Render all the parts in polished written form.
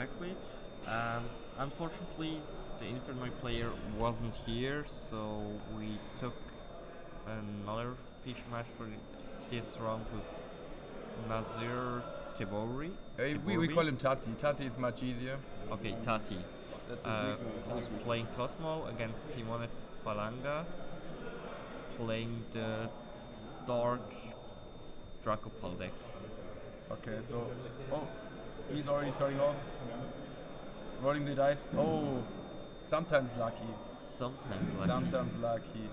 exactly. Unfortunately, the Inferno player wasn't here, so we took another feature match for this round with Naceur Tebourbi. We call him Tati. Tati is much easier. Okay, Tati. That's his nickname. Who's playing Cosmo against Simone Fallanga, playing the dark DracoPal deck. Okay, so he's already starting off. Rolling the dice. Oh, sometimes lucky. Sometimes lucky. Sometimes lucky.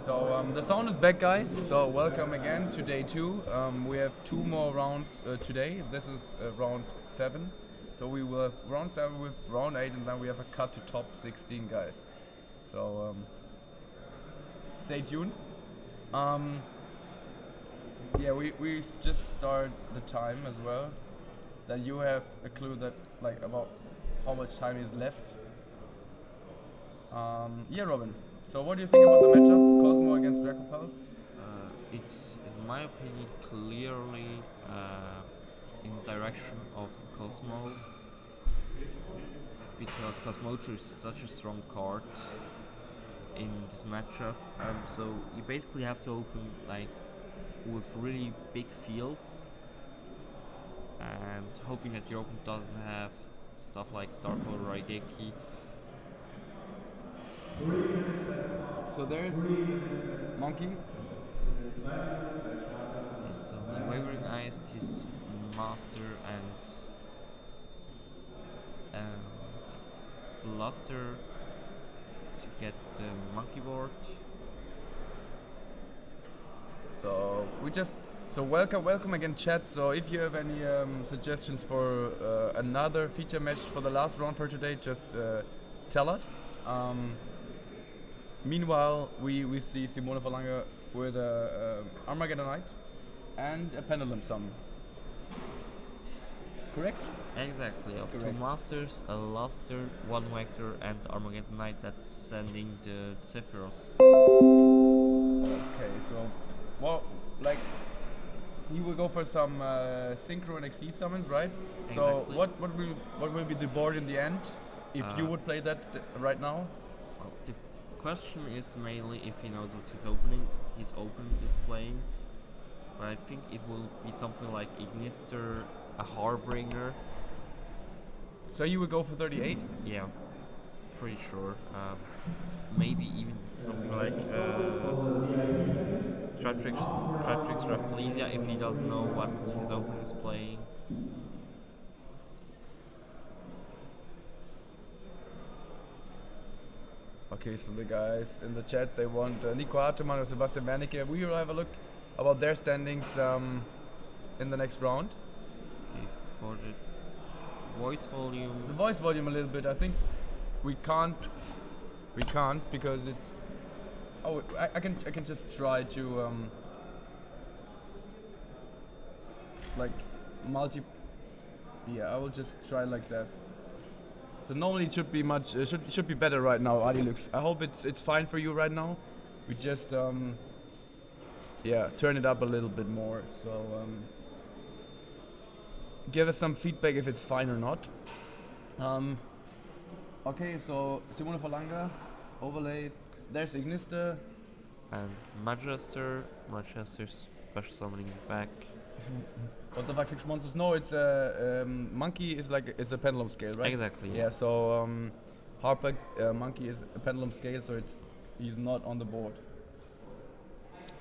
So the sound is back, guys. So welcome again to day 2. We have 2 more rounds today. This is round 7. So we will have round 7 with round 8, and then we have a cut to top 16, guys. So stay tuned. Yeah, we just start the time as well. That you have a clue that like about how much time is left. Yeah, Robin. So what do you think about the matchup, Cosmo against DracoPal? It's, in my opinion, clearly in direction of Cosmo, because Cosmocho is such a strong card in this matchup. So you basically have to open like with really big fields and hoping that your opponent doesn't have stuff like Dark or Raigeki. So there's Monkey. So he wavering iced his master and the luster to get the monkey board. So we just welcome again, chat. So if you have any suggestions for another feature match for the last round for today, just tell us. Meanwhile, we see Simone Fallanga with a Armageddon Knight and a Pendulum Summon. Correct? Exactly, of Correct. 2 masters, a luster, 1 vector, and Armageddon Knight that's sending the Zephyros. Okay, so well, like he will go for some synchro and exceed summons, right? So Exactly. what will be the board in the end if you would play that right now? Well, the question is mainly if he knows that his open is playing. But I think it will be something like Ignister, a Harbinger. So you would go for 38? Yeah, pretty sure. Maybe even something like Tratrix Rafflesia if he doesn't know what his opponent is playing. Okay, so the guys in the chat, they want Nico Hartemann or Sebastian Wernicke. We will have a look about their standings in the next round. Okay, for the voice volume. The voice volume a little bit. I think we can't because it's. Oh, I can just try to like multi. Yeah, I will just try like that. So normally it should be much should be better right now, Adilux. I hope it's fine for you right now. We just yeah, turn it up a little bit more. So give us some feedback if it's fine or not. Okay, so Simone Fallanga, overlays. There's Ignister. And Majester's special summoning back. What the fuck, 6 monsters? No, it's a monkey is like it's a pendulum scale, right? Exactly. Yeah. So Harper monkey is a pendulum scale, so he's not on the board.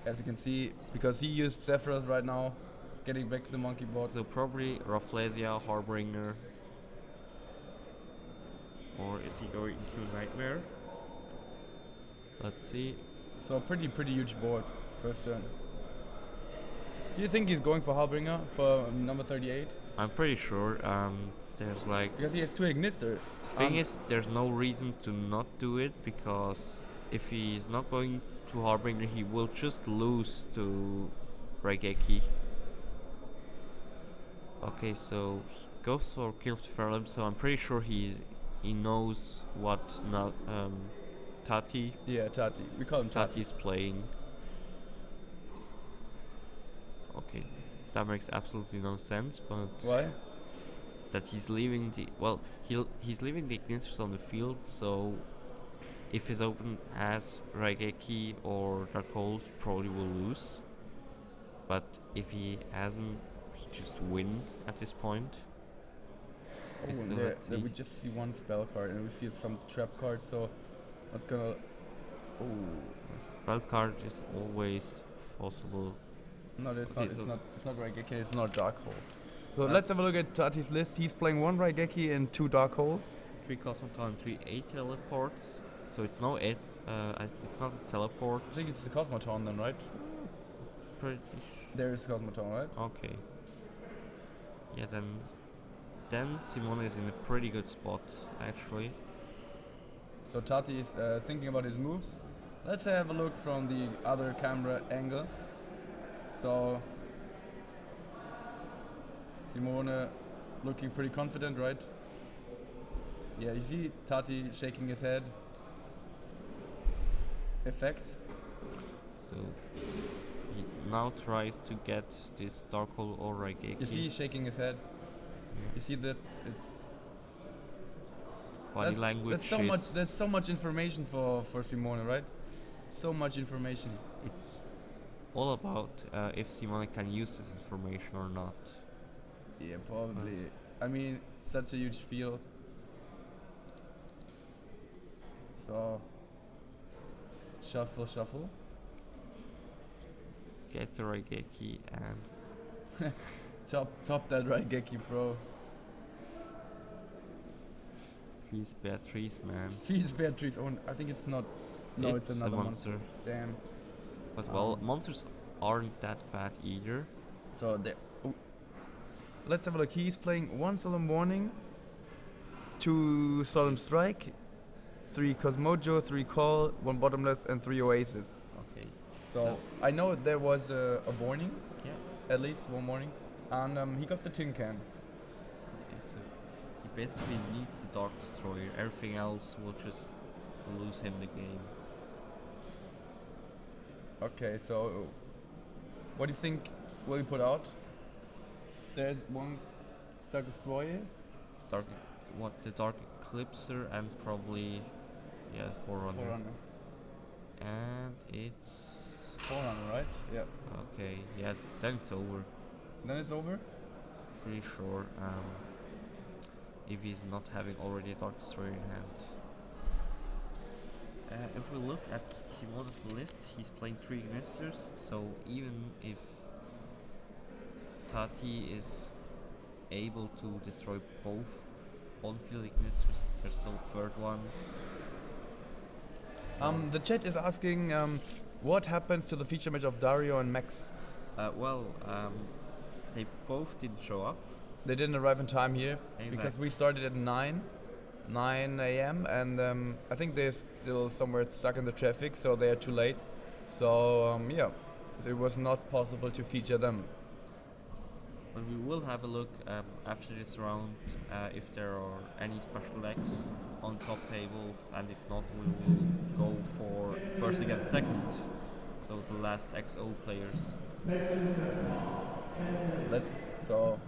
As you can see, because he used Zephyros right now, getting back to the monkey board. So probably Rafflesia, Harbinger. Or is he going to Nightmare? Let's see. So pretty huge board, first turn. Do you think he's going for Harbinger for number 38? I'm pretty sure. There's like. Because he has 2 Ignister. Thing is, there's no reason to not do it, because if he's not going to Harbinger, he will just lose to Raigeki. Okay, so he goes for Kill of the Fairlamp, so I'm pretty sure he knows what Tati. Yeah, Tati. We call him Tati. Tati's playing. Okay, that makes absolutely no sense, but Why? that he's leaving he's leaving the Ignisters on the field, so if his opponent has Raigeki or Darkhold, he probably will lose. But if he hasn't, he just win at this point. Oh, So and let's there see. we just see one spell card, and we see some trap cards, so not gonna. Oh, Spell card is always possible. no, it's Okay, not. so It's not Raigeki. It's not Darkhold. So Uh, let's have a look at Tati's list. He's playing one Raigeki and two Darkhold. 3 Cosmoton and 3 A teleports. So it's no it. It's not a teleport. I think it's the Cosmoton then, right? Pretty There is Cosmoton, right? okay. Yeah, then Simone is in a pretty good spot actually. So Tati is thinking about his moves. Let's have a look from the other camera angle. So Simone looking pretty confident, right? Yeah, you see Tati shaking his head. Effect. So he now tries to get this Darkhold or Raigeki. You see he's shaking his head. You see that it's Body language that's so is much. That's so much information for Simone, right? So much information. it's all about if Simone can use this information or not. Yeah, probably. I mean, such a huge field. So shuffle, shuffle. Get the Raigeki and Top that Raigeki, bro. please Beatrice, man. Feeds Beatrice own. I think it's not. No, it's It's a another monster. Damn. But well, monsters aren't that bad either. So there. Oh. Let's have a look. He's playing one Solemn Warning, two Solemn Strike, three Cosmojo, three Call, one Bottomless, and three Oasis. Okay. So I know there was a warning, yeah. at least one warning, and he got the tin can. Okay, so he basically needs the Dark Destroyer. Everything else will just lose him the game. Okay, so what do you think will he put out? There's one Dark Destroyer. The Dark Eclipser and probably Forerunner. Forerunner. And it's Forerunner, right? Yeah. okay, yeah, then it's over. Then it's over? Pretty sure. If he's not having already a Dark Destroyer in hand. If we look at Simone's list, he's playing 3 Ignisters, so even if Tati is able to destroy both on-field Ignisters, there's still a third one. So The chat is asking what happens to the feature match of Dario and Max? They both didn't show up. They didn't arrive in time here because Exactly. we started at 9 a.m. and I think they're still somewhere stuck in the traffic, so they are too late. So yeah, it was not possible to feature them. But we will have a look after this round if there are any special decks on top tables, and if not, we will go for first against second. So the last XO players. So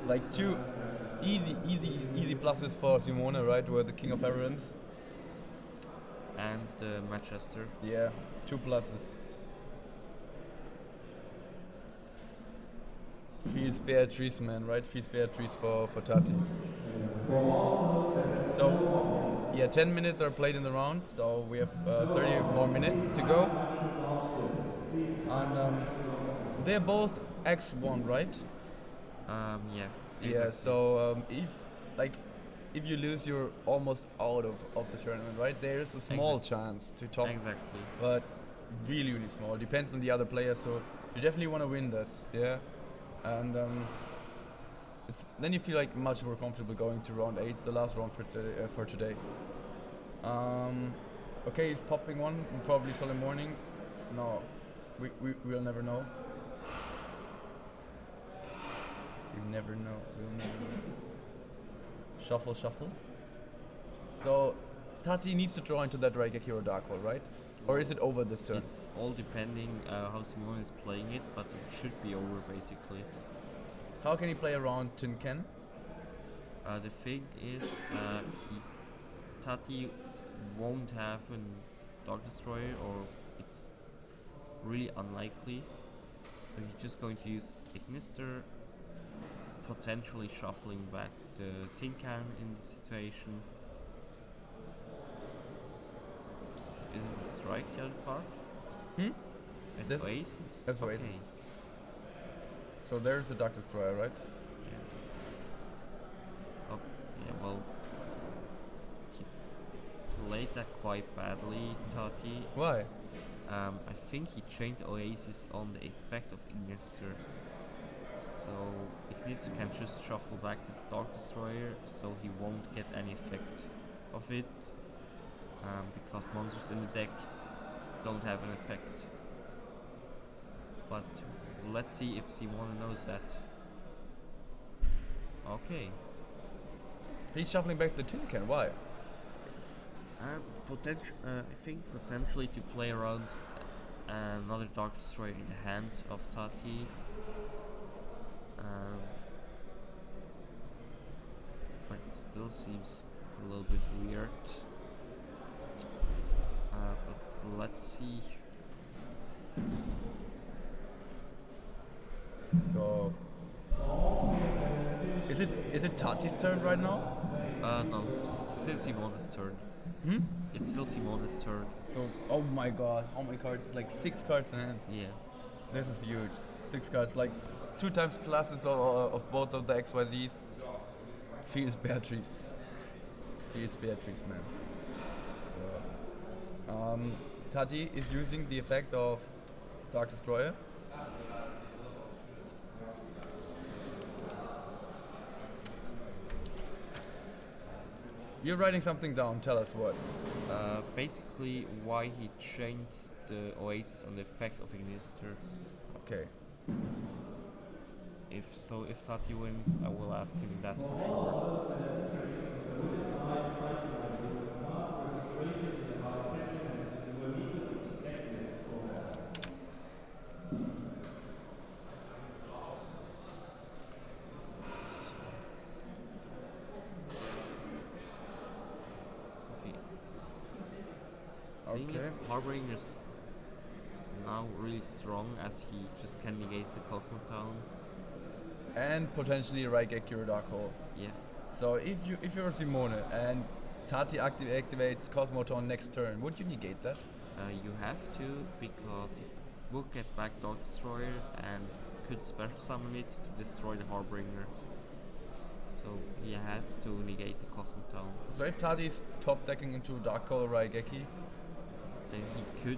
like two easy pluses for Simone, right? Were the King of Heroines. And Manchester. Yeah, 2 pluses. Feels Beatrice, man, right? Feels Beatrice for Tati. So, yeah, 10 minutes are played in the round, so we have 30 more minutes to go. And they're both X1, right? Yeah. Yeah, Exactly. so if you lose, you're almost out of the tournament, right? There's a small chance to top. Exactly. But really small. Depends on the other players, so you definitely want to win this, yeah. And then you feel like much more comfortable going to round 8, the last round for today. Okay, he's popping one, probably Solemn Morning. No, we'll never know. We'll never know. Shuffle. So Tati needs to draw into that Raigeki or Darkhold, right? Or is it over this turn? It's all depending how Simone is playing it, but it should be over basically. How can he play around Tin Can? The thing is, he's, Tati won't have a Dog Destroyer, or it's really unlikely. So he's just going to use Ignister, potentially shuffling back the tin can in the situation. Is it the strike the other card? Hmm? As This- Oasis? as Okay. Oasis. So there's the Dark Destroyer, right? Yeah. Oh, yeah, well, he played that quite badly, Tati. Why? I think he trained Oasis on the effect of Ignister. So Ignister can just shuffle back the Dark Destroyer, so he won't get any effect of it. Because monsters in the deck don't have an effect. But let's see if Simone knows that. Okay. He's shuffling back the Tin Can. Why? I think potentially to play around another Dark Destroyer in the hand of Tati. Um, but it still seems a little bit weird. But let's see. So is it Tati's turn right now? No, it's still Simone's turn. Hmm? It's still Simone's turn. So oh my god, how many cards? Like 6 cards in hand. Yeah. This is huge. 6 cards, like 2 times classes of both of the XYZs. Feels Beatrice. Feels Beatrice, man. So Tati is using the effect of Dark Destroyer. You're writing something down, tell us what. Basically, why he changed the Oasis on the effect of Ignister. Okay. If Tati wins, I will ask him that for sure. Thing is, Okay. Harbinger's now really strong as he just can negate the Cosmo Town. And potentially Raigeki or Dark Hole. Yeah. So if you're Simone and Tati activates Cosmoton next turn, would you negate that? You have to, because he will get back Dark Destroyer and could special summon it to destroy the Harbinger. So he has to negate the Cosmo Town. So if Tati's top decking into Dark Hole or Raigeki, Then he could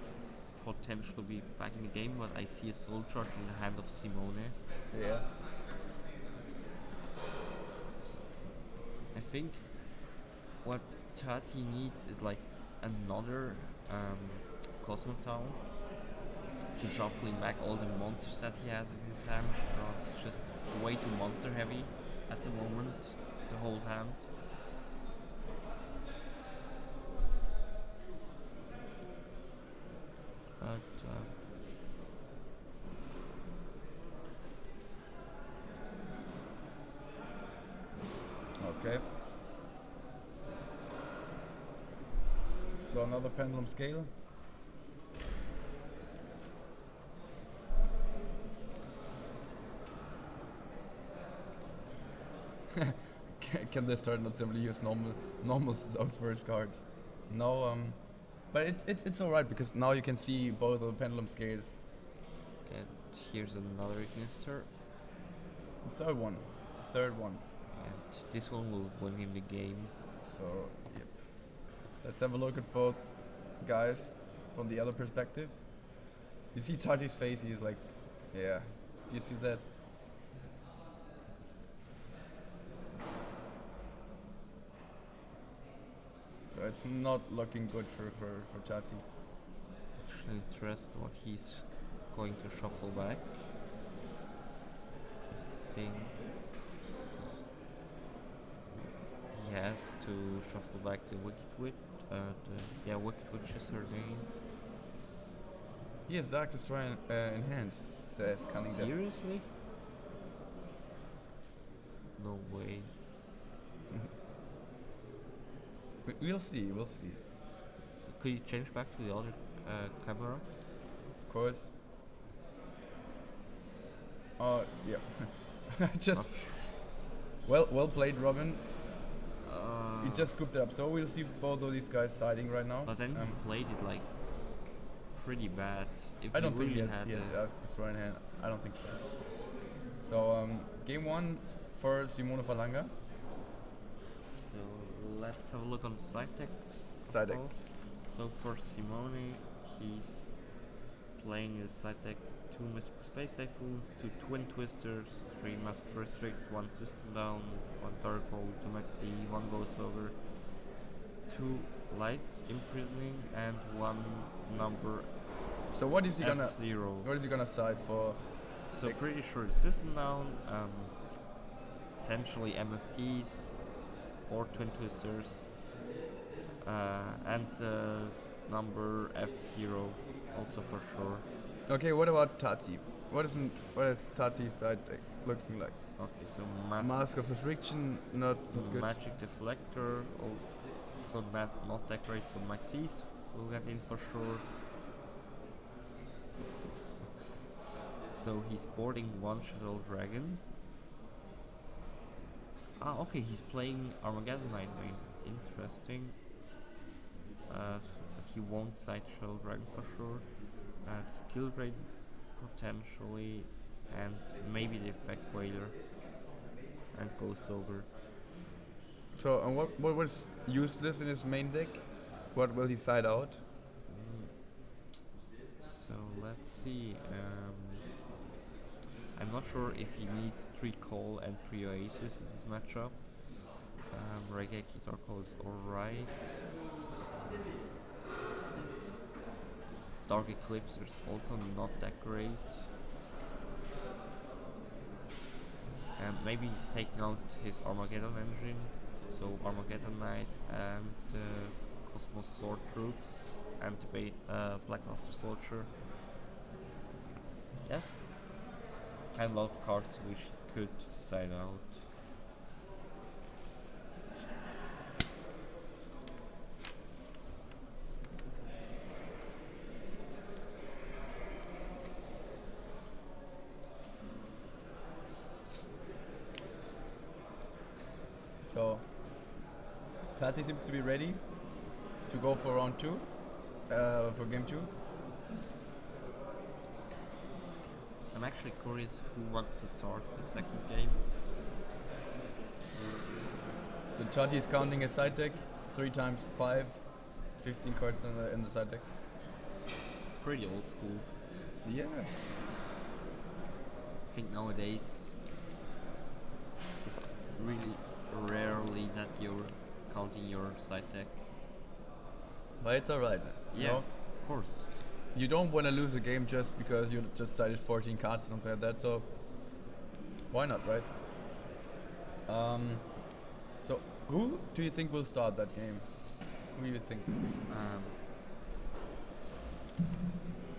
potentially be back in the game, but I see a Soul Charge in the hand of Simone. yeah. I think what Tati needs is like another Cosmo Town to shuffling back all the monsters that he has in his hand, because it's just way too monster heavy at the moment, the whole hand. But Okay. So another pendulum scale. Can this turn not simply use normal those first cards? No, but it's alright because now you can see both of the pendulum scales. and here's another Ignister, Third one, third one. and this one will win him the game. So yep. Let's have a look at both guys from the other perspective. You see Tati's face, he's like, yeah. Do you see that? So it's not looking good for Tati. Actually, trust what he's going to shuffle back. I think he has to shuffle back the Wicked Witch. Wicked Witch is her name. He has Dark Destroyer in hand, says Cunningham. Seriously? No way. We'll see, we'll see. So could you change back to the other camera? Of course. Oh, yeah. Just Not well played, Robin. He just uh, scooped it up. So we'll see both of these guys siding right now. but then he played it like pretty bad. If I he don't think really he had has a, Dark Destroyer in hand. I don't think so. So game one for Simone Fallanga. so let's have a look on side decks. Side deck. So for Simone, he's playing his side deck 2 Mystic Space Typhoons, 2 Twin Twisters, 3 Mask Restrict, 1 System Down, 1 Dark Hole, 2 Maxi, 1 Ghost Over, 2 Light Imprisoning, and 1 number So what is he gonna F0. what is he gonna side for? So Like, pretty sure it's System Down, potentially MSTs or Twin Twisters, and number F0 also for sure. okay, what about Tati? What is Tati's side deck looking like? Okay, so Mask of Restriction, not good. Magic Deflector, also not that great, so Maxis will get in for sure. So he's boarding 1 Shadow Dragon. Ah, okay, he's playing Armageddon Nightwing. Interesting. But he won't side Shadow Dragon for sure. Skill Drain potentially, and maybe the Effect Whaler and Ghost Ogre. So and what was useless in his main deck? What will he side out? Mm, So let's see. I'm not sure if he needs 3 Call and 3 Oasis in this matchup. Regeki Darko is alright. Dark Eclipse is also not that great. And maybe he's taking out his Armageddon engine. So Armageddon Knight and Kozmo Sword Troops and the Black Master Soldier. Yes, kind of a lot of cards which he could side out. So Tati seems to be ready to go for round 2, for game 2. I'm actually curious who wants to start the second game. So Tati is counting his side deck, 3 times 5, 15 cards in the side deck. Pretty old school. Yeah. I think nowadays it's really rarely that you're counting your side deck. But it's alright. Yeah, of course. You don't want to lose a game just because you just sided 14 cards or something like that, so why not, right? So who do you think will start that game? Who do you think?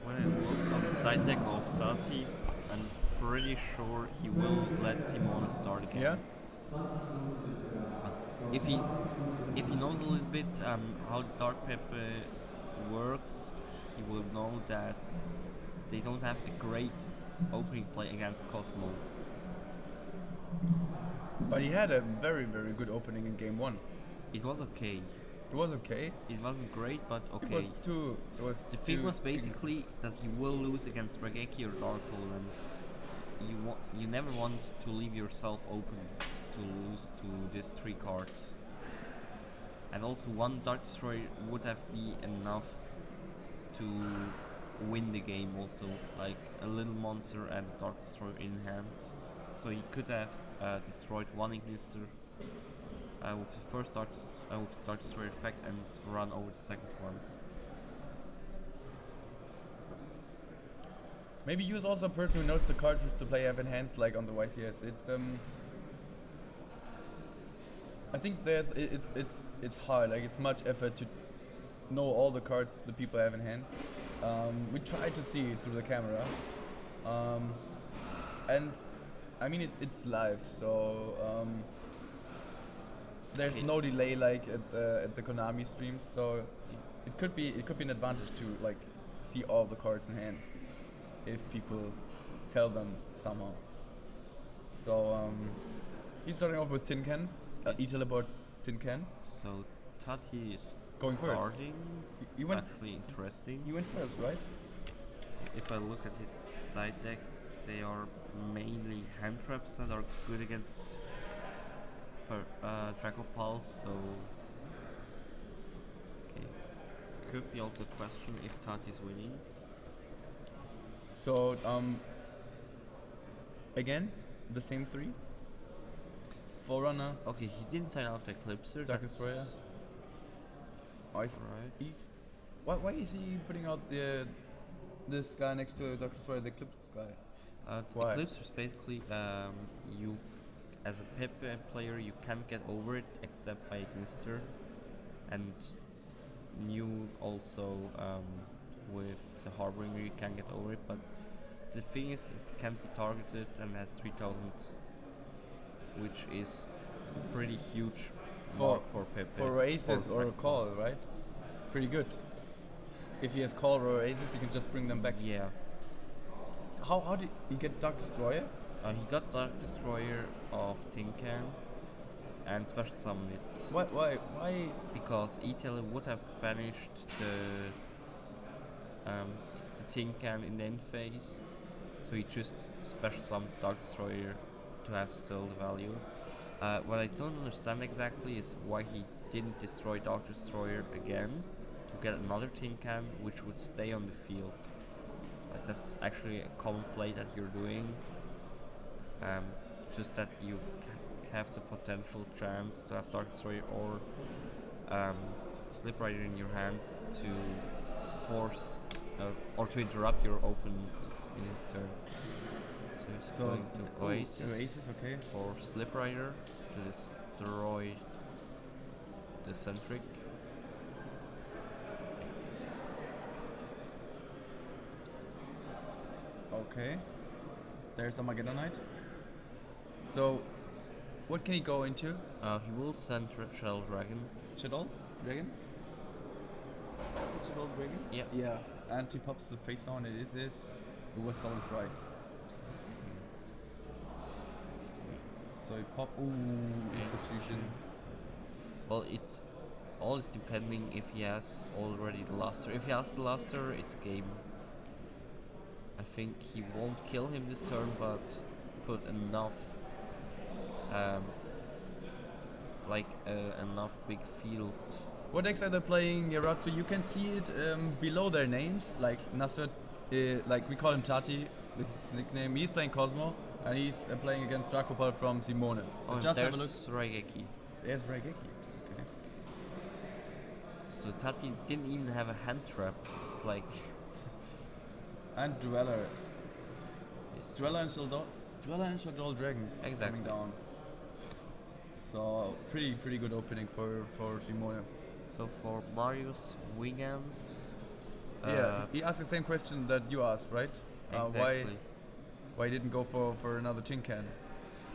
When I look on the side deck of Tati, I'm pretty sure he will let Simone start again. Yeah? If he knows a little bit how Dark Pepper works, he will know that they don't have a great opening play against Kozmo. But he had a very, very good opening in game 1. It was okay. It was okay. It wasn't great, but okay. It was The thing was basically that he will lose against Regeki or Darkhold, and you never want to leave yourself open to lose to these 3 cards. And also 1 Dark Destroyer would have been enough to win the game also, like a little monster and Dark Destroyer in hand. So he could have destroyed 1 Ignister with the first Dark Destroyer effect and run over the second one. Maybe he was also a person who knows the cards which the player have in hands, like on the YCS. I think it's hard. Like it's much effort to know all the cards the people have in hand. We tried to see it through the camera, um, and I mean it's live, so there's Okay. no delay like at the Konami streams, so it could be an advantage to like see all the cards in hand if people tell them somehow. So he's starting off with Tin Can, Yes. E-Teleport Tin Can. So Tati is Going first. starting. You It's went. actually interesting. You went first, right? If I look at his side deck, they are mainly hand traps that are good against DracoPal, so okay. Could be also a question if Tati's winning. So again, the same three. Forerunner, Okay, he didn't sign out the Eclipser. Dark That's Destroyer. Oh, right. he's why is he putting out this guy next to Dark Destroyer, the Eclipse guy? Why? Eclipser is basically you, as a Pepe player, you can't get over it except by Ignister, and new also with the Harbinger you can get over it, but the thing is it can't be targeted and has 3000, which is pretty huge For mark for Pepe. for aces for or a Dragon call, Ball. right? Pretty good. If he has call or aces, you can just bring them back. Yeah. How did he get Dark Destroyer? He got Dark Destroyer of Tin Can and Special Summon it Why? because ETL would have banished um, the Tin Can in the end phase, so he just Special Summoned Dark Destroyer to have still the value. What I don't understand exactly is why he didn't destroy Dark Destroyer again to get another Tin Can which would stay on the field. Like that's actually a common play that you're doing. Um, just that you have the potential chance to have Dark Destroyer or Slip Rider in your hand to force or to interrupt your opponent in his turn. So he's going to Oasis okay. for Slip Rider to destroy the Centric. Okay. There's a Magellanite. So, what can he go into? He will send Shell Dragon. Shadow Dragon? Shadow Dragon? Yeah. Yeah. And he pops the face down, it is this. It was always right. So he pop. Ooh, it's a fusion. Well, it's all is depending if he has already the Luster. If he has the Luster, it's game. I think he won't kill him this turn, but put enough, um, enough big field. What decks are they playing, Yaratsu? You can see it below their names, like Naceur, like we call him Tati, with his nickname. He's playing Kozmo, and he's playing against DracoPal from Simone. So Oh, just have a there's look. Raigeki. There's Raigeki. Okay. So Tati didn't even have a hand trap. It's like And Dweller. it's Dweller and Shadow Dragon Exactly. coming down. So pretty good opening for Simone. so for Mario's Wingant. Yeah, he asked the same question that you asked, right? Exactly. Why didn't go for another tin can?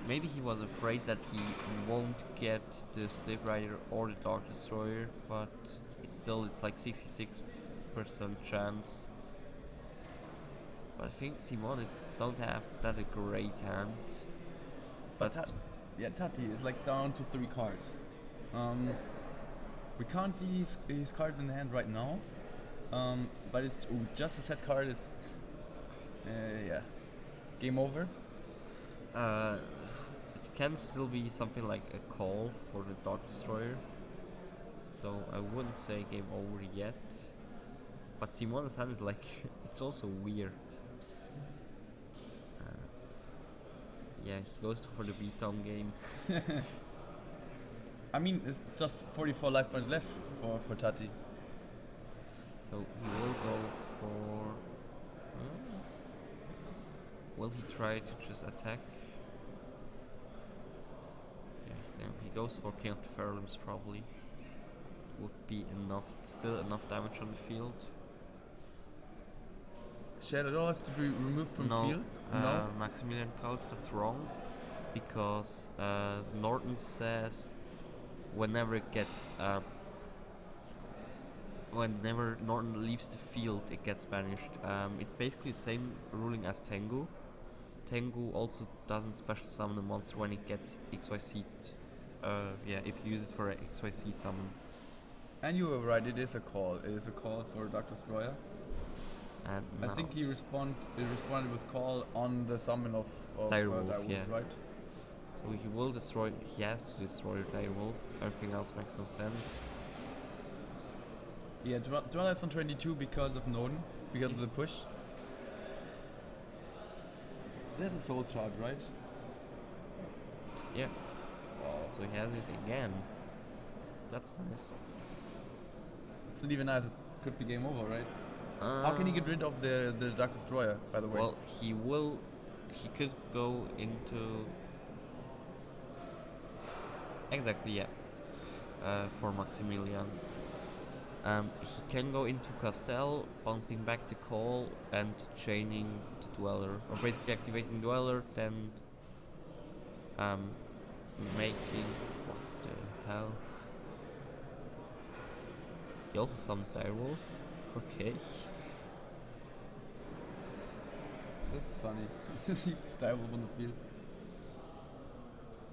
Maybe he was afraid that he won't get the Slip Rider or the Dark Destroyer, but it's like 66% chance. But I think Simone don't have that a great hand. But Yeah, Tati is like down to 3 cards. We can't see his card in the hand right now. But it's just a set card is yeah, game over. it can still be something like a call for the Dark Destroyer. So I wouldn't say game over yet. But Simone's hand is like it's also weird. Uh, yeah, he goes for the beatdown game. I mean, it's just 44 life points left for Tati. So he will go for. Will he try to just attack? Yeah, he goes for King of the Fairlands probably. Would be enough, still enough damage on the field. Shadow has to be removed from No, field? No? Maximilian Kautz, that's wrong, because Norton says whenever it gets whenever Norton leaves the field, it gets banished. It's basically the same ruling as Tengu. Tengu also doesn't special summon a monster when it gets XYZ. Yeah, if you use it for a XYZ summon. And you were right, it is a call. It is a call for Dark Destroyer. And I now think he responded with call on the summon of Direwolf, Direwolf, yeah. right? So he will destroy. He has to destroy Direwolf. Everything else makes no sense. Yeah, Dweller is on 22 because of Noden, because of the push. There's a soul charge, right? Yeah. Wow. So he has it again. That's nice. It's not even nice, it could be game over, right? How can he get rid of the Dark Destroyer, by the way? Well, he could go into. Exactly, yeah. For Maximilian. He can go into Castell, bouncing back the call and chaining the Dweller. Or basically activating Dweller, then making. What the hell? He also summoned Direwolf. Okay. That's funny. See Direwolf on the field.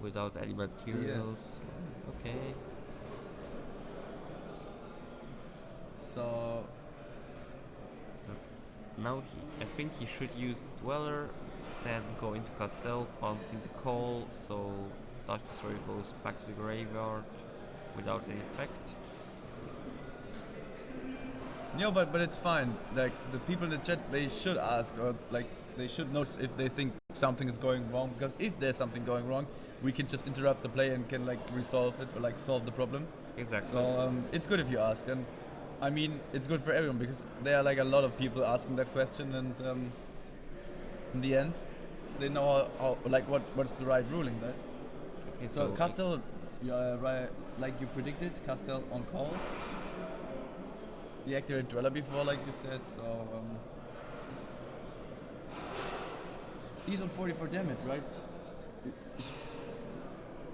Without any materials. Okay. So Now I think he should use the Dweller, then go into Castell, bouncing the call, so Dark Destroyer goes back to the graveyard without any effect. yeah, but it's fine. Like the people in the chat, they should ask, or like they should know if they think something is going wrong. Because if there's something going wrong, we can just interrupt the play and can like resolve it or like solve the problem. Exactly. So it's good if you ask, and I mean it's good for everyone because there are like a lot of people asking that question, and in the end, they know how like what's the right ruling, right? Okay, So Castell, right, like you predicted, Castell on call. He activated Dweller before, like you said, so he's on 44 damage, right?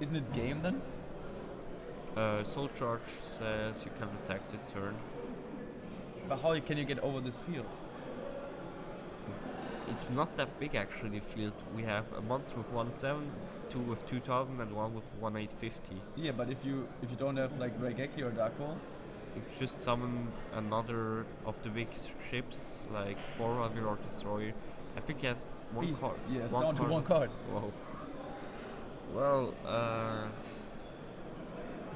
Isn't it game then? Soul Charge says you can attack this turn. But how can you get over this field? It's not that big actually, the field. We have a monster with 1.7, two with 2,000 and one with 1.850. Yeah, but if you don't have like Raigeki or Darko, You just summon another of the big ships, like Forerunner or Destroyer. I think he has one card. Yeah, it's down to one card. Whoa. Well,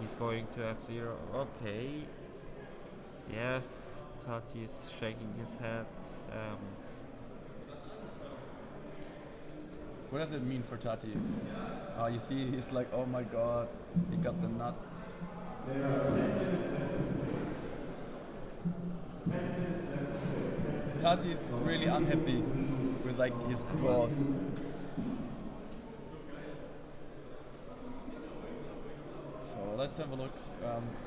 he's going to have 0. Okay. Yeah, Tati is shaking his head. What does it mean for Tati? You see, he's like, oh my god, he got the nuts. Tati is really unhappy with like his draws. So let's have a look.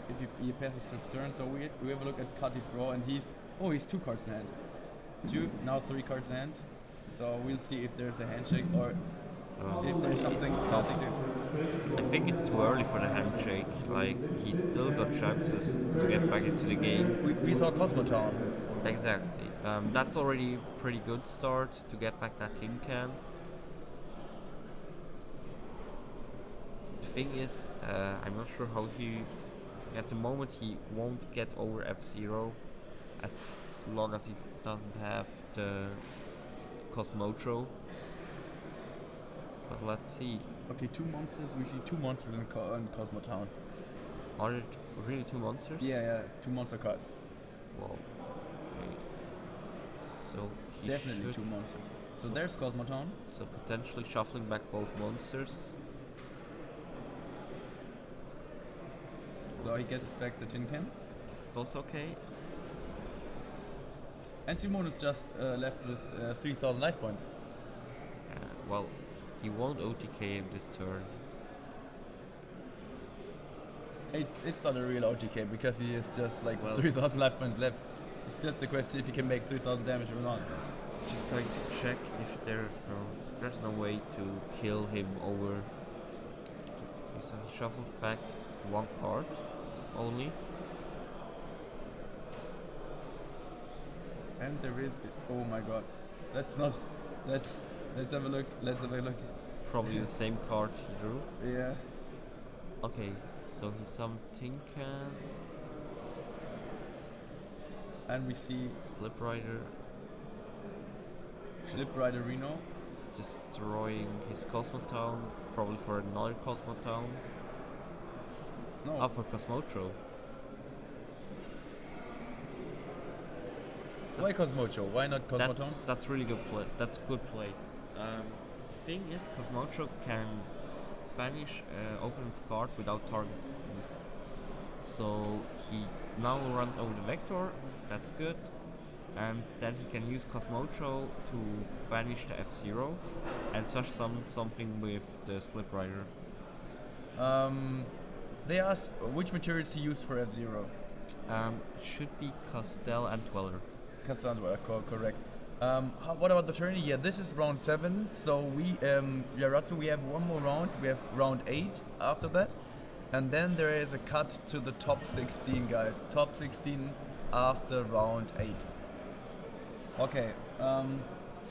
If he passes his turn, so we have a look at Tati's draw, and he's 2 cards in hand. 2, now 3 cards in hand. So we'll see if there's a handshake or if there's something Tati do. I think it's too early for the handshake. Like, he's still got chances to get back into the game. We saw Kozmo Town. Exactly. That's already a pretty good start to get back that tin can. The thing is, I'm not sure how he. At the moment, he won't get over F0 as long as he doesn't have the Cosmotro. But let's see. Okay, 2 monsters. We see 2 monsters in Kozmo Town. Are there really 2 monsters? Yeah, 2 monster cards. Well, okay. So he Definitely should 2 monsters. So there's Kozmo Town. So potentially shuffling back both monsters. So he gets back the tin can. It's also okay. And Simone is just left with 3,000 life points. Well, he won't OTK him this turn. It's not a real OTK because he is just like Well, 3,000 life points left. It's just a question if he can make 3,000 damage or not. Just going to check if there's no way to kill him over. Okay, so he shuffled back one card only. And there is. Oh my god. Let's not. Let's let's have a look. Let's have a look. Probably the same card he drew. Yeah. Okay, so he summoned Tinkan, And we see Slip Rider, Slip Rider Reno. destroying his Cosmo Town, probably for another Cosmo Town. No. Ah, for Cosmotro. Why Cosmocho? Why not Cosmoton? That's really good play. That's good play. Thing is, Cosmotro can banish opponent's card without target. So he now runs over the vector. That's good. And then he can use Cosmotro to banish the F-Zero and smash something with the Slip Rider. They asked which materials he used for F-Zero. Should be Castell and Dweller. Cassandra, correct. What about the tourney? Yeah, this is round 7. So we, Ratsu, we have one more round. We have round 8 after that. And then there is a cut to the top 16, guys. Top 16 after round 8. Okay.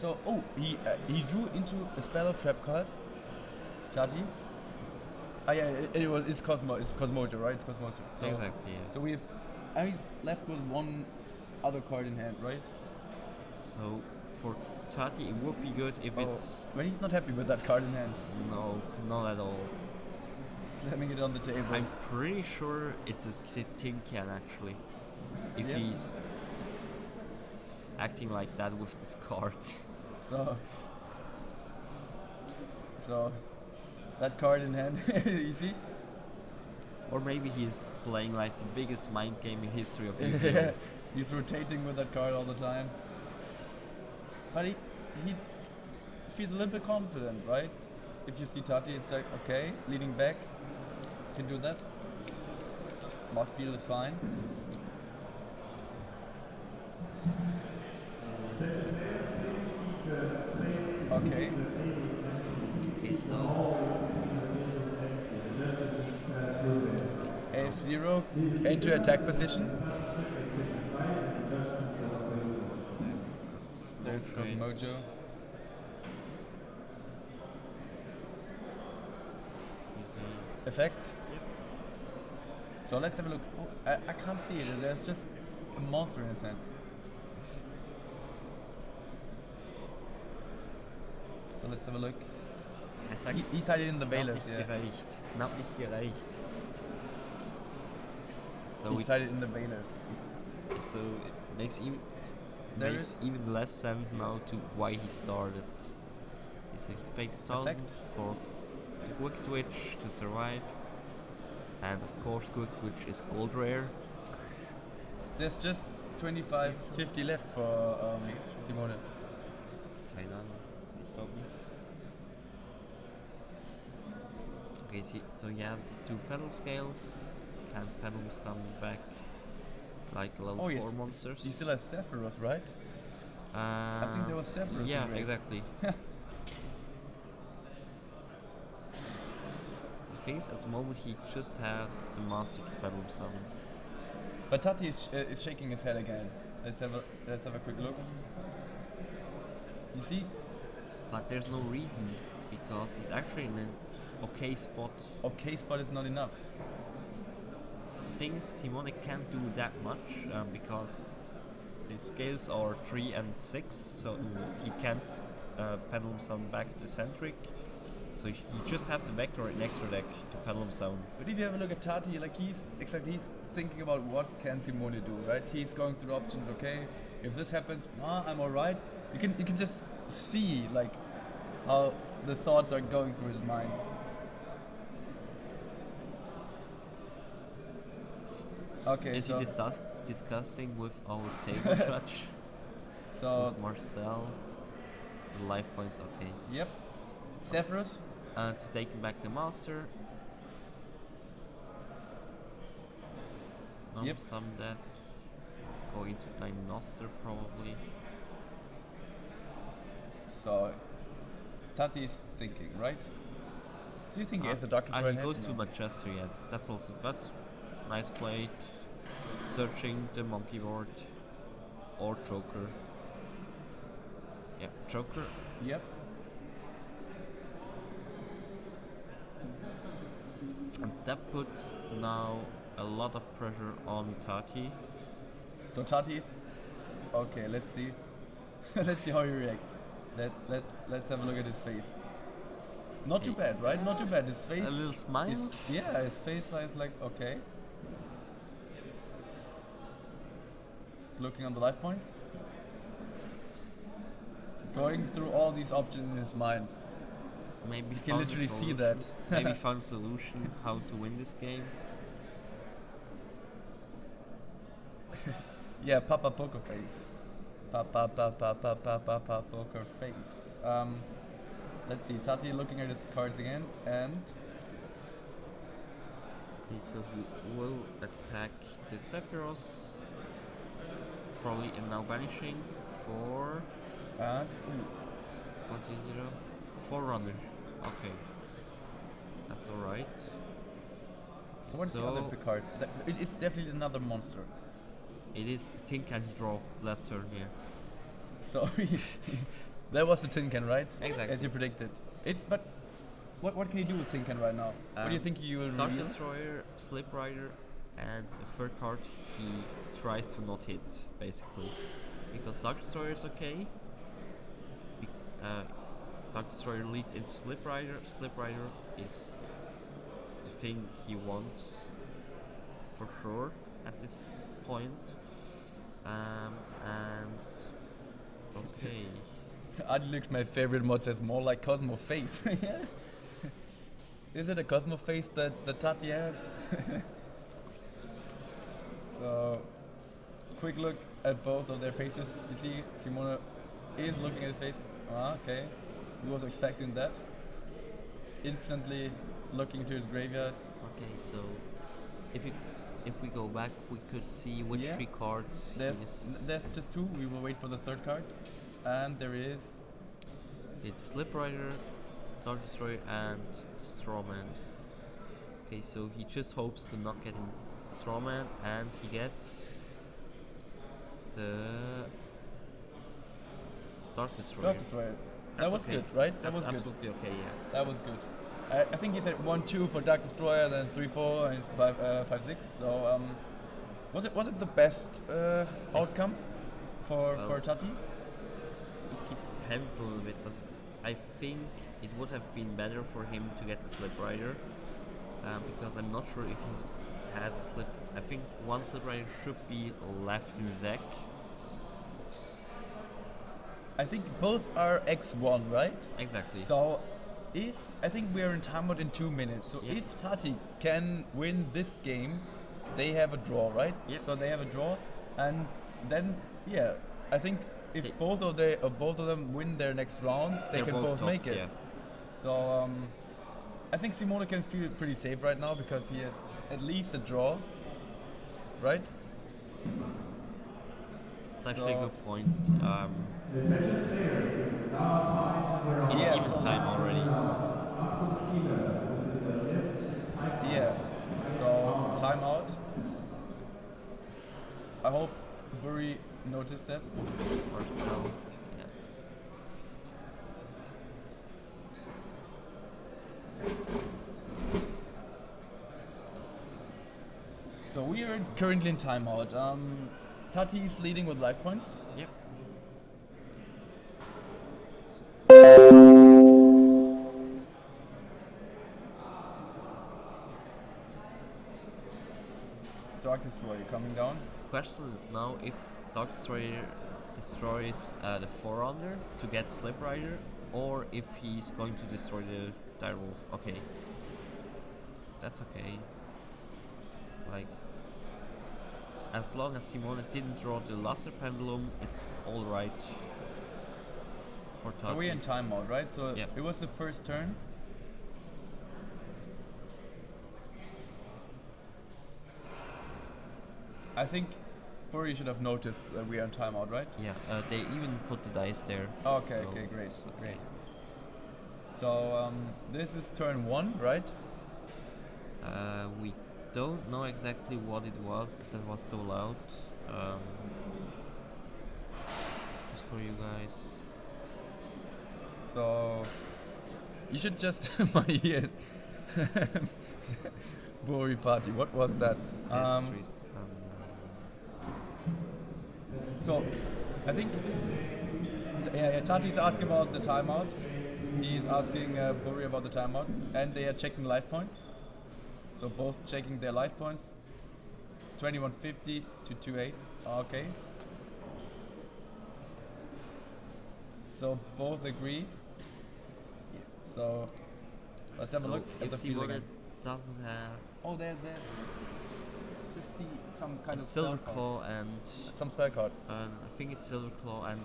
So, he drew into a spell trap card. Tati. Ah, yeah, it's Cosmojo, right? It's Cosmojo. So, Exactly, yeah. So we have, and he's left with one other card in hand, right? So for Tati, it would be good if it's When he's not happy with that card in hand, no, not at all. slamming it on the table. I'm pretty sure it's a tin can actually. If Yeah. he's acting like that with this card. So that card in hand, you see? Or maybe he's playing like the biggest mind game in history of Yeah, Yu-Gi-Oh! he's rotating with that card all the time. But he feels a little bit confident, right? If you see Tati, it's like, okay, leading back, can do that. My field is fine. Okay. Okay, so F-Zero into attack position. There's Cosmojo. Effect. So let's have a look. Oh, I can't see it. There's just a monster in his hand. So let's have a look. He's hiding in the knapp Bayless, nicht yeah. gereicht. Knapp nicht gereicht. So He's hiding in the Bayless. so it makes There makes is- even less sense now to why he started. So he paid 1,000 Effect. for Quick Twitch to survive, and of course Quick Twitch is gold rare. There's just 25, 50 left for Simone. Keine Ahnung, ich glaube nicht. Okay, so he has 2 pedal scales, can pedal some back like level 4 yes. monsters. He still has Sephiroth, right? I think there was Sephiroth. Yeah, in there. exactly. The thing is, at the moment he just has the master to pedal some. But Tati is shaking his head again. Let's have a quick look. You see? But there's no reason, because he's actually in an okay spot. Okay, spot is not enough. The thing is, Simone can't do that much because his scales are 3 and 6, so he can't pedal some back to centric. So he just have the vector in extra deck to pedal some. But if you have a look at Tati, like he's thinking about what can Simone do, right? He's going through the options. Okay, if this happens, I'm alright. You can just see like how the thoughts are going through his mind. Okay, Is so he discussing with our table judge? so With Marcel? The life points, okay. yep, Sephiroth. To take back the master. Yep. Some that go into Dinoster probably. So Tati is thinking, right? Do you think he has a Dark Destroyer he in hand? goes to No. Manchester, yeah. That's nice play. Searching the monkey board or Joker. Yeah, Joker. Yep. And that puts now a lot of pressure on Tati. So Tati is okay. Let's see. Let's see how he reacts. Let's have a look at his face. Not too Hey. bad, right? Not too bad. His face. A little smile. Yeah, his face is like okay. Looking on the life points. Going through all these options in his mind. Maybe You can found a literally see solution. that. Maybe found a solution how to win this game. Yeah, Papa Poker Face. Papa Poker Face. Let's see, Tati looking at his cards again, and Okay, so he will attack the Zephyros. Probably and now banishing for ooh, 40 Forerunner. Okay. That's alright. so what's the other card? It's definitely another monster. It is the tin can draw last turn here. So that was the tin can, right? Exactly. As you predicted. But what can you do with tin can right now? What do you think you will Dark reveal? Destroyer, Slip Rider, and a third card he tries to not hit, basically. Because Dark Destroyer is okay. Dark Destroyer leads into Slip Rider. Slip Rider is the thing he wants for sure at this point. And okay. Adlux, my favorite mod, says more like Cosmo face. Is it a Cosmo face that Tati has? So, quick look at both of their faces. You see, Simone is looking at his face. Ah, okay. He was expecting that. Instantly looking to his graveyard. Okay, so if we go back, we could see which Yeah. three cards There's just two. We will wait for the third card. And there is. it's Slip Rider, Dark Destroyer, and Strawman. Okay, so he just hopes to not get him Strawman, and he gets the Dark Destroyer. Dark Destroyer. That That's was okay. good, right? That That's was good. absolutely okay, yeah. That was good. I think he said 1-2 for Dark Destroyer, then 3-4 and 5-6. So was it the best outcome for Tati? It depends a little bit. As I think it would have been better for him to get the Slip Rider, because I'm not sure if he has a Slip. I think one Slip Rider should be left in the deck. I think both are X1, right? Exactly. So if I think we are in timeout in 2 minutes. So Yep. if Tati can win this game, they have a draw, right? Yep. So they have a draw, and then yeah, I think if Okay. both of them win their next round, they They're can both both make tops, it. yeah. So I think Simone can feel pretty safe right now because he has at least a draw, right? It's actually a So- good point. It's Yeah. even time already. Yeah. So timeout. I hope Bury noticed that. Or so, yeah. So we are currently in timeout. Tati is leading with life points. Yep. Dark Destroyer coming down. Question is now if Dark Destroyer destroys the Forerunner to get Slip Rider, or if he's going to destroy the Direwolf. Okay. That's okay. Like, as long as Simone didn't draw the Luster Pendulum, it's alright for Tati. So we're in timeout, right? So Yeah. it was the first turn. I think Before you should have noticed that we are in timeout, right? Yeah, they even put the dice there. Okay, so okay, great, it's great. okay. So this is turn 1, right? We don't know exactly what it was that was so loud. Just for you guys. So you should just my ears. Bory party. What was that? S3 So I think yeah, Tati's asking about the timeout. He's asking Bory about the timeout, and they are checking life points. So both checking their life points. 2150 to 28. Okay. So both agree. So let's have a look at the if field Simone again. doesn't have Oh, there. Just see some kind a of Silver spell card. Claw and Some spell card. I think it's Silver Claw and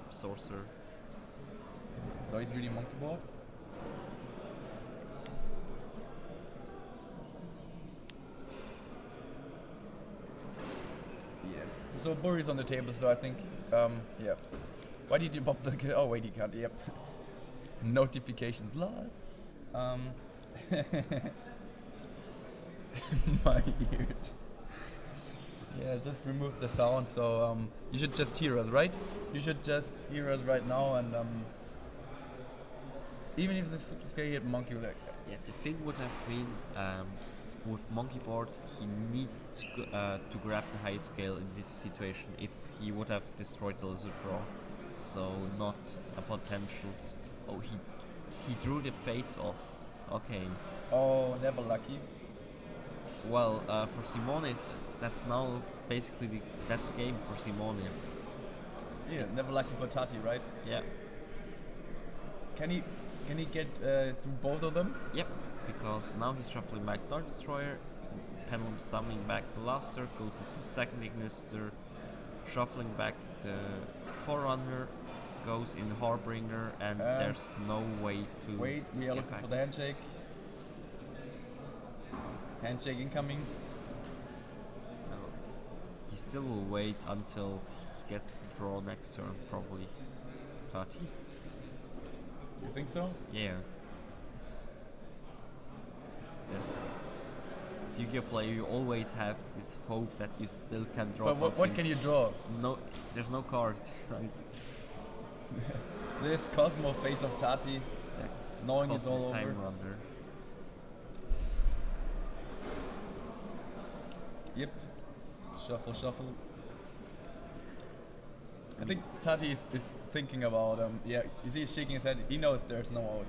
Sorcerer. So he's reading Monkey Board. Yeah. So Bory's on the table, so I think, yeah. Why did you pop the... Oh wait, he can't, yep. Notifications live. My ears. Yeah, just remove the sound, so you should just hear us, right? You should just hear us right now, and even if the scale hit monkey, like Yeah, the thing would have been with Monkey Board, he needed to grab the high scale in this situation if he would have destroyed the lizard draw. So not a potential. Oh, he drew the face off. Okay. oh, never lucky. Well, for Simone, that's now basically that's game for Simone. Yeah, never lucky for Tati, right? Yeah. Can he get through both of them? Yep. Because now he's shuffling back Dart Destroyer, Pendulum summoning back the Luster, goes into second Ignister, shuffling back the Forerunner, goes in Harbinger, and there's no way to Wait, we are get looking back. for the handshake. Handshake incoming. Well, he still will wait until he gets the draw next turn, probably. Tati? You think so? Yeah. There's as Yu-Gi-Oh player, you always have this hope that you still can draw But something. what can you draw? No, there's no card. This Kozmo face of Tati, knowing it's all over. Time Runner. Yep. Shuffle. I think Tati is thinking about yeah, you see he's shaking his head, he knows there's no out.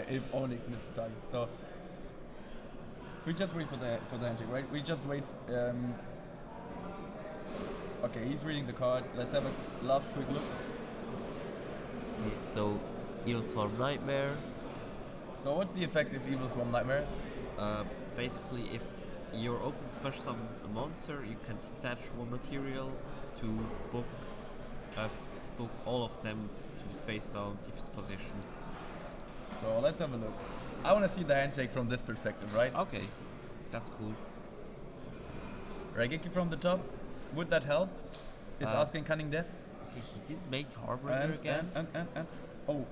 If only Mr. Tati. So we just wait for the handshake, right? We just wait. Okay, he's reading the card. Let's have a last quick look. Okay, so Evil Swarm Nightmare. So what's the effect if Evil Swarm Nightmare? Basically, if your open special summons a monster, you can detach one material to book book all of them to the face down if it's positioned. So let's have a look. I want to see the handshake from this perspective, right? Okay, that's cool. Raigeki from the top. Would that help? Is asking Cunning Death. Okay, he did make Harbinger again. And oh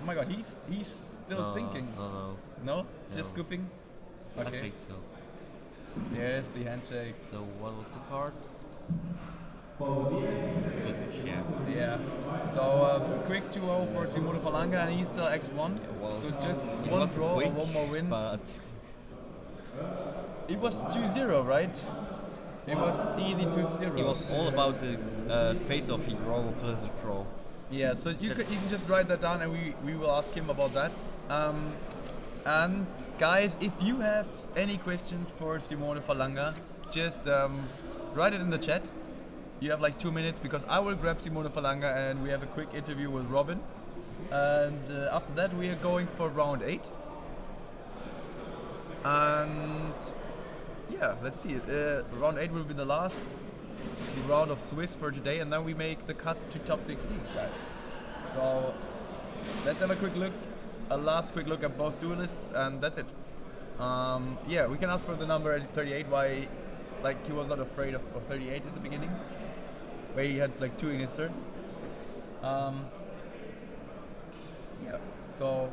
my god, he's still No, thinking. No, Just No. scooping. I Okay. think so. Yes, the handshake. So what was the card? Good, yeah. Yeah. So quick 2-0 for Simone Fallanga, and he's still X1. Well, So just it one was draw quick, or one more win. but It was 2-0, right? It was easy 2-0. it was all about the face-off he draw with Lizard Draw. Yeah, so you can just write that down, and we will ask him about that. And guys, if you have any questions for Simone Fallanga, just write it in the chat. You have like 2 minutes because I will grab Simone Fallanga and we have a quick interview with Robin. And after that, we are going for round 8. And yeah, let's see. Round 8 will be the last round of Swiss for today, and then we make the cut to top 16, guys. So let's have a quick look, a last quick look at both duelists, and that's it. Yeah, we can ask for the number at 38. Why, like, he was not afraid of 38 at the beginning, where he had like 2 in his turn. Yeah. So,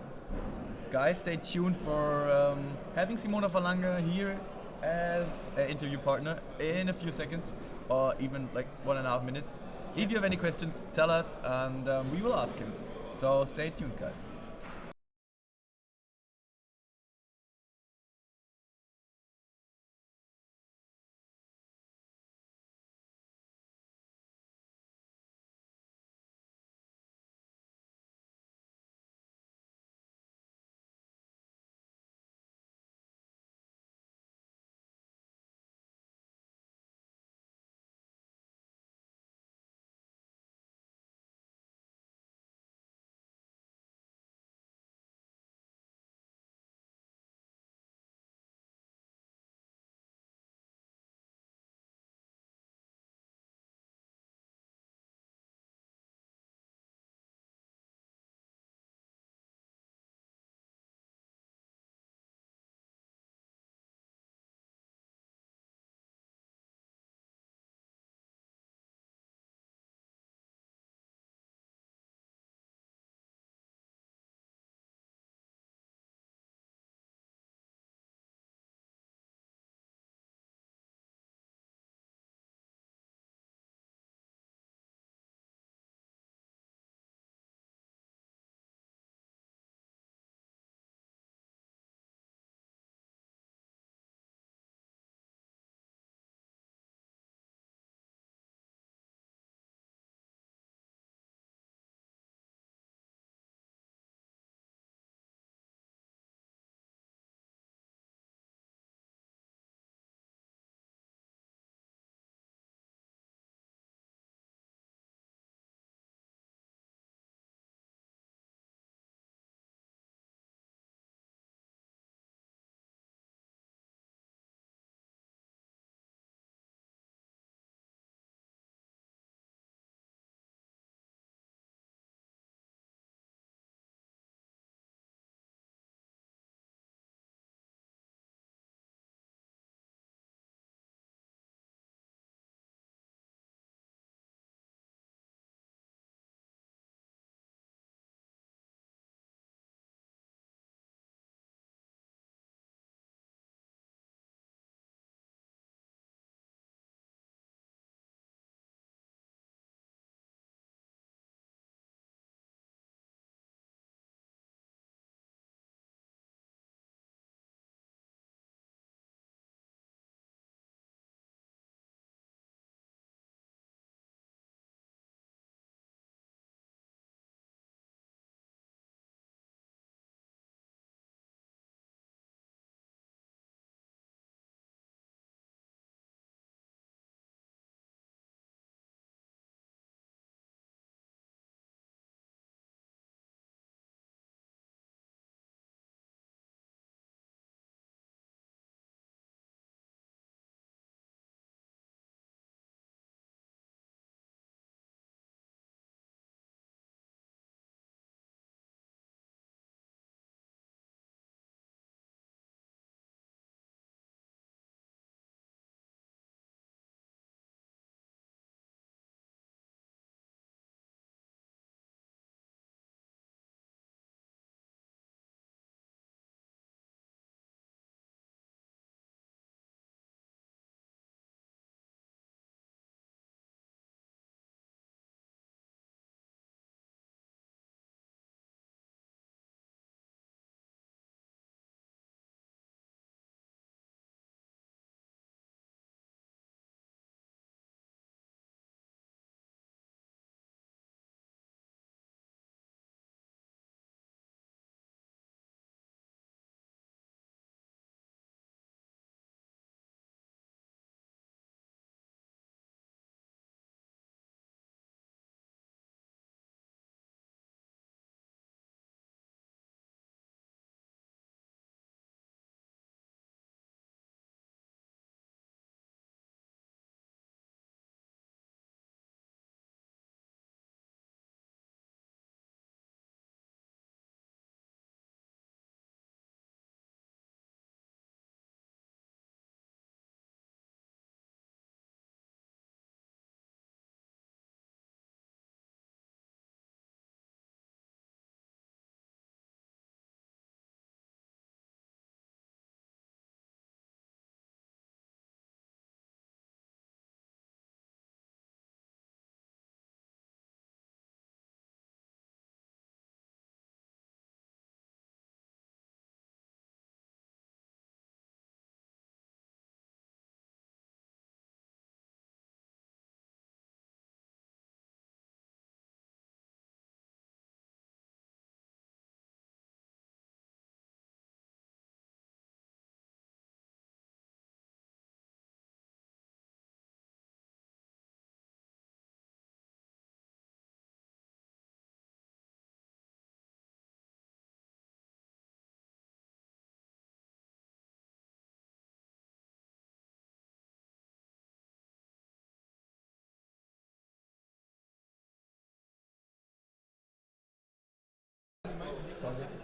guys, stay tuned for having Simone Fallanga here as an interview partner in a few seconds, or even like 1.5 minutes. If you have any questions, tell us, and we will ask him. So stay tuned, guys.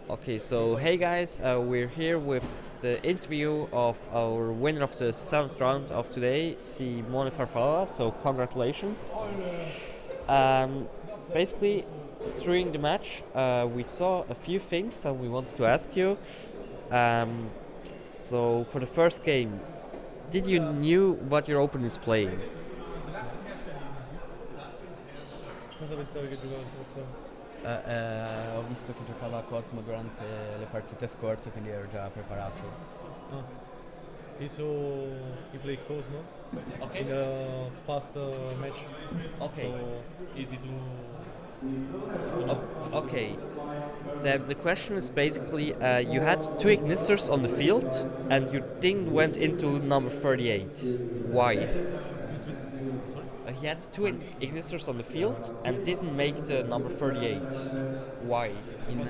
Okay, so hey guys, we're here with the interview of our winner of the seventh round of today, Simone Farfalla. So congratulations. Um, Basically, during the match, we saw a few things that we wanted to ask you. Um, so for the first game, did you knew what your opponent is playing? Cosa pensavi che giocava il Kozmo? Ho visto che giocava a Cosmo durante le partite scorse, quindi ero già preparato. Ah. He played Kozmo Okay. in the past match. Okay. So easy to Okay. The question is basically you had two ignisters on the field and your thing went into number 38. Why? Sorry? He had two ignisters on the field and didn't make the number 38. Why? In Quanto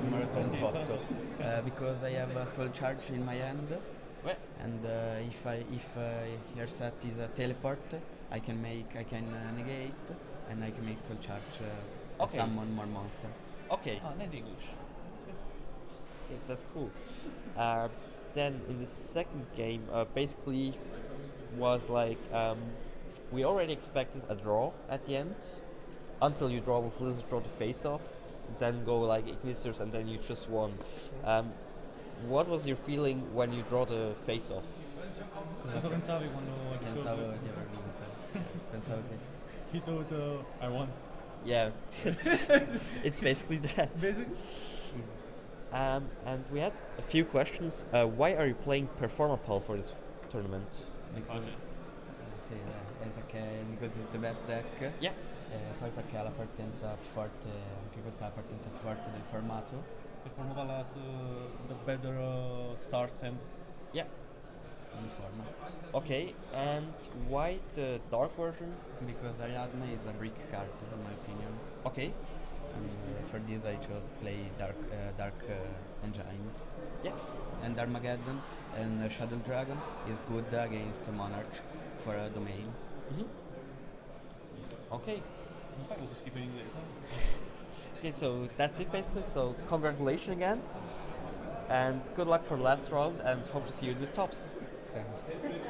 numero? 48, 48. because I have a soul charge in my hand, Well, and if your set is a teleport, I can negate, and I can make soul charge, Okay. summon more monster. okay. Ah, nice English. Yeah, that's cool. Then in the second game, basically was like we already expected a draw at the end until you draw with Lizard, draw the face off, then go like Ignisters, and then you just won. Um, what was your feeling when you draw the face off? Cosa pensavi quando hai Pensavo visto? di aver vinto. Pensavo che He thought I won. Yeah, it's basically that. Basically? easy. And we had a few questions. Why are you playing Performapal for this tournament? Because, Okay. sì, because it's the best deck. Yeah. Poi perché ha la partenza più forte, anche questa è la partenza più forte del formato. Performa Palace the better start and Yeah. Uniforme. Okay, and why the dark version? Because Ariadne is a brick card, in my opinion. Okay. And for this I chose play Dark Engine. Yeah. And Armageddon and Shadow Dragon is good against Monarch for a domain. Mhm. Okay. non fai questo schifo in inglese. Okay, so that's it basically. So congratulations again, and good luck for the last round, and hope to see you in the tops. Thanks.